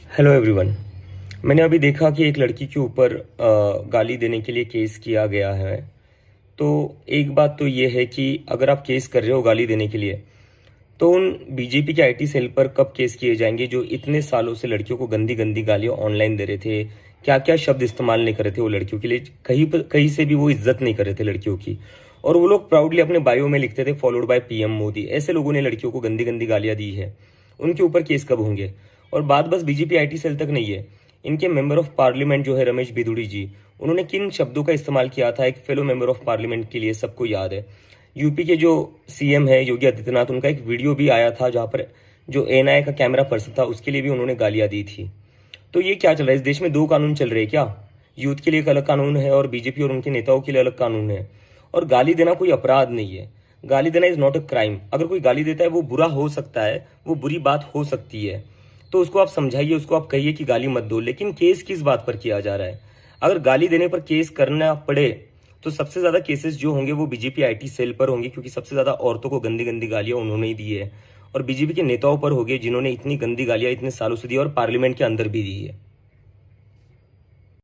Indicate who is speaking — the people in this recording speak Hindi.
Speaker 1: Hello everyone. मैंने अभी देखा कि एक लड़की के ऊपर गाली देने के लिए केस किया गया है। तो एक बात तो ये है कि अगर आप केस कर रहे हो गाली देने के लिए, तो उन बीजेपी के आईटी सेल पर कब केस किए जाएंगे जो इतने सालों से लड़कियों को गंदी गंदी गालियां ऑनलाइन दे रहे थे। क्या क्या शब्द इस्तेमाल नहीं कर रहे थे वो लड़कियों के लिए, कहीं से भी वो इज्जत नहीं कर रहे थे लड़कियों की। और वो लोग प्राउडली अपने बायो में लिखते थे फॉलोड बाय पीएम मोदी। ऐसे लोगों ने लड़कियों को गंदी गंदी गालियां दी है, उनके ऊपर केस कब होंगे। और बात बस बीजेपी आईटी सेल तक नहीं है, इनके मेंबर ऑफ पार्लियामेंट जो है रमेश बिधूड़ी जी, उन्होंने किन शब्दों का इस्तेमाल किया था एक फेलो मेंबर ऑफ पार्लियामेंट के लिए सबको याद है। यूपी के जो सीएम है योगी आदित्यनाथ, उनका एक वीडियो भी आया था जहां पर जो एनआई का कैमरा पर्सन था उसके लिए भी उन्होंने गालियां दी थी। तो ये क्या चल रहा है, इस देश में दो कानून चल रहे हैं क्या? यूथ के लिए एक अलग कानून है और बीजेपी और उनके नेताओं के लिए अलग कानून है। और गाली देना कोई अपराध नहीं है, गाली देना इज नॉट अ क्राइम। अगर कोई गाली देता है वो बुरा हो सकता है, वो बुरी बात हो सकती है, तो उसको आप समझाइए, उसको आप कहिए कि गाली मत दो। लेकिन केस किस बात पर किया जा रहा है? अगर गाली देने पर केस करना पड़े तो सबसे ज्यादा केसेस जो होंगे वो बीजेपी आईटी सेल पर होंगे, क्योंकि सबसे ज्यादा औरतों को गंदी गंदी गालियां उन्होंने ही दी है। और बीजेपी के नेताओं पर होंगे जिन्होंने इतनी गंदी गालियां इतने सालों से दी और पार्लियामेंट के अंदर भी दी है।